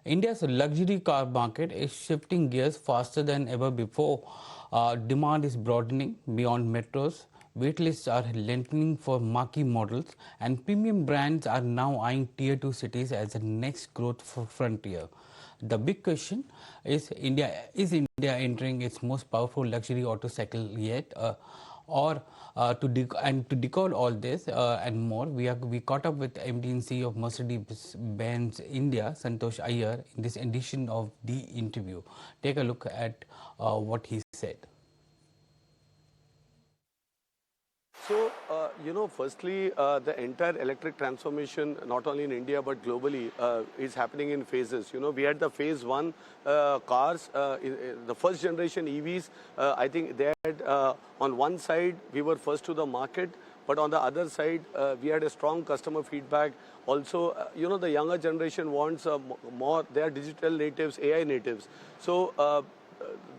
India's luxury car market is shifting gears faster than ever before. Demand is broadening beyond metros. Waitlists are lengthening for marquee models, and premium brands are now eyeing tier 2 cities as the next growth frontier. The big question is India entering its most powerful luxury auto cycle yet? To decode all this and more, we caught up with MD and CEO of Mercedes-Benz India, Santosh Iyer, in this edition of the interview. Take a look at what he said. So, firstly, the entire electric transformation, not only in India but globally, is happening in phases. We had the phase one cars, the first generation EVs. I think they had, on one side, we were first to the market, but on the other side, we had a strong customer feedback. Also, the younger generation wants more, they are digital natives, AI natives. So,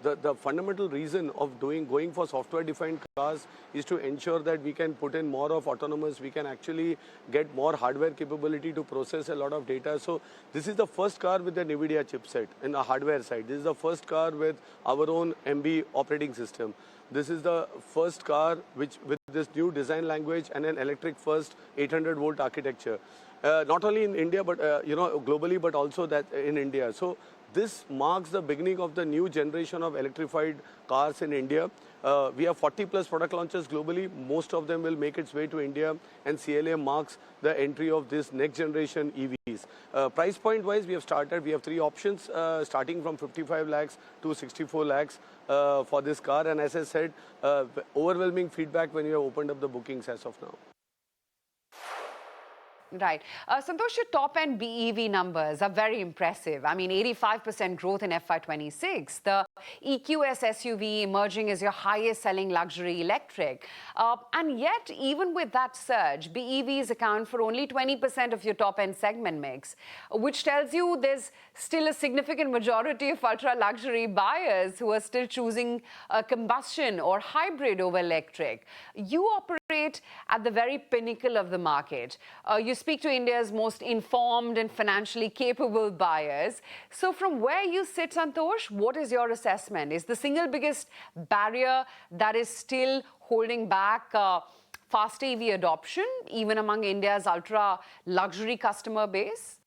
the fundamental reason of going for software-defined cars is to ensure that we can put in more of autonomous, we can actually get more hardware capability to process a lot of data. So this is the first car with the NVIDIA chipset in the hardware side. This is the first car with our own MB operating system. This is the first car with this new design language and an electric first 800-volt architecture. Not only in India, but globally, but also that in India. So this marks the beginning of the new generation of electrified cars in India. We have 40 plus product launches globally. Most of them will make its way to India, and CLA marks the entry of this next generation EVs. Price point wise, we have three options starting from 55 lakhs to 64 lakhs for this car. And as I said, overwhelming feedback when you have opened up the bookings as of now. Right. Santosh, your top-end BEV numbers are very impressive. I mean, 85% growth in FY26. The EQS SUV emerging as your highest-selling luxury electric. And yet, even with that surge, BEVs account for only 20% of your top-end segment mix, which tells you there's still a significant majority of ultra-luxury buyers who are still choosing combustion or hybrid over electric. You operate at the very pinnacle of the market. You speak to India's most informed and financially capable buyers. So from where you sit, Santosh, what is your assessment? Is the single biggest barrier that is still holding back fast EV adoption, even among India's ultra-luxury customer base?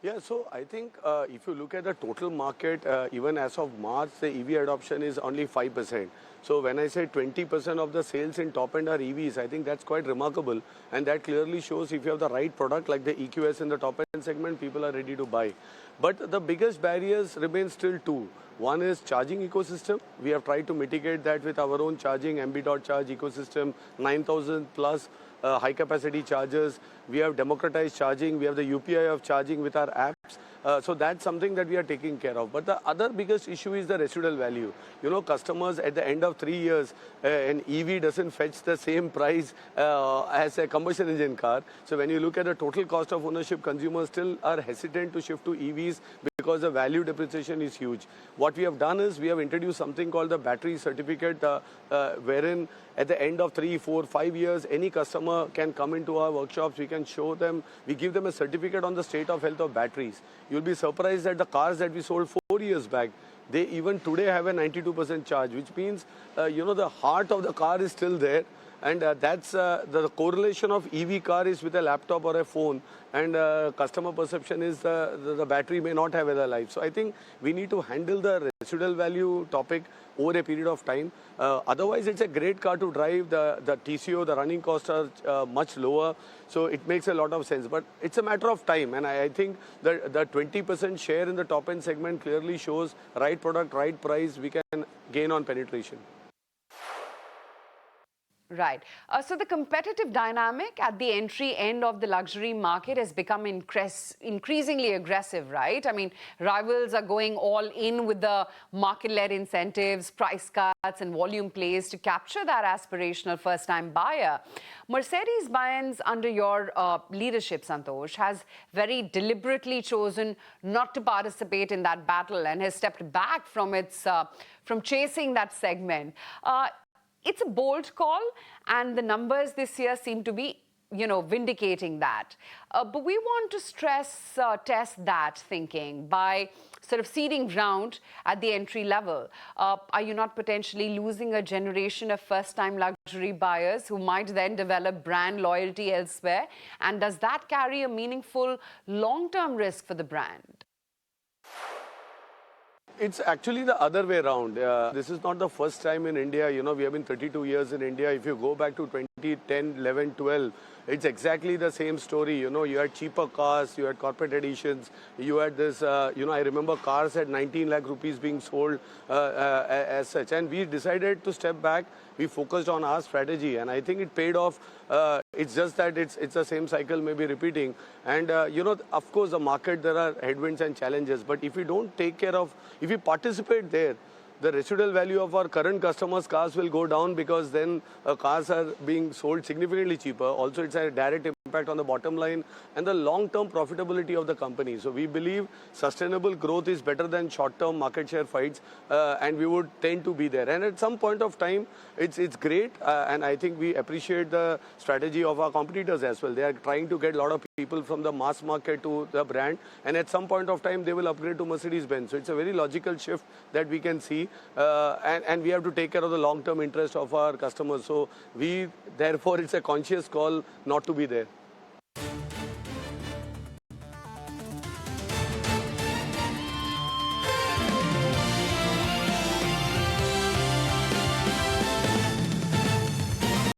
Yeah, so I think if you look at the total market, even as of March, the EV adoption is only 5%. So when I say 20% of the sales in top end are EVs, I think that's quite remarkable. And that clearly shows if you have the right product like the EQS in the top end segment, people are ready to buy. But the biggest barriers remain still two. One is charging ecosystem. We have tried to mitigate that with our own charging, MB.charge ecosystem, 9,000 plus high capacity chargers. We have democratized charging. We have the UPI of charging with our apps. So that's something that we are taking care of. But the other biggest issue is the residual value. Customers at the end of 3 years, an EV doesn't fetch the same price as a combustion engine car. So when you look at the total cost of ownership, consumers still are hesitant to shift to EVs because the value depreciation is huge. What we have done is we have introduced something called the battery certificate, wherein at the end of 3, 4, 5 years, any customer can come into our workshops. We can show them, we give them a certificate on the state of health of batteries. You'll be surprised that the cars that we sold 4 years back, they even today have a 92% charge, which means, the heart of the car is still there. And that's the correlation of EV car is with a laptop or a phone, and customer perception is the battery may not have other life. So I think we need to handle the residual value topic over a period of time. Otherwise, it's a great car to drive. The TCO, the running costs are much lower. So it makes a lot of sense. But it's a matter of time. And I think the 20% share in the top end segment clearly shows right product, right price, we can gain on penetration. Right. So the competitive dynamic at the entry end of the luxury market has become increasingly aggressive, right? I mean, rivals are going all in with the market-led incentives, price cuts, and volume plays to capture that aspirational first-time buyer. Mercedes-Benz, under your leadership, Santosh, has very deliberately chosen not to participate in that battle and has stepped back from from chasing that segment. It's a bold call, and the numbers this year seem to be vindicating that. But we want to test that thinking by sort of seeding ground at the entry level. Are you not potentially losing a generation of first-time luxury buyers who might then develop brand loyalty elsewhere? And does that carry a meaningful long-term risk for the brand? It's actually the other way around. This is not the first time in India. We have been 32 years in India. If you go back to 2010, 11, 12, it's exactly the same story. You had cheaper cars, you had corporate editions, you had this, I remember cars at 19 lakh rupees being sold as such. And we decided to step back. We focused on our strategy, and I think it paid off. It's just that it's the same cycle maybe repeating. And, of course, the market, there are headwinds and challenges. But if we don't take care of, if we participate there, the residual value of our current customers' cars will go down, because then cars are being sold significantly cheaper. Also, it's a direct impact on the bottom line and the long-term profitability of the company. So we believe sustainable growth is better than short-term market share fights, and we would tend to be there. And at some point of time, it's great, and I think we appreciate the strategy of our competitors as well. They are trying to get a lot of people from the mass market to the brand, and at some point of time, they will upgrade to Mercedes-Benz. So it's a very logical shift that we can see, and we have to take care of the long-term interest of our customers. So therefore, it's a conscious call not to be there.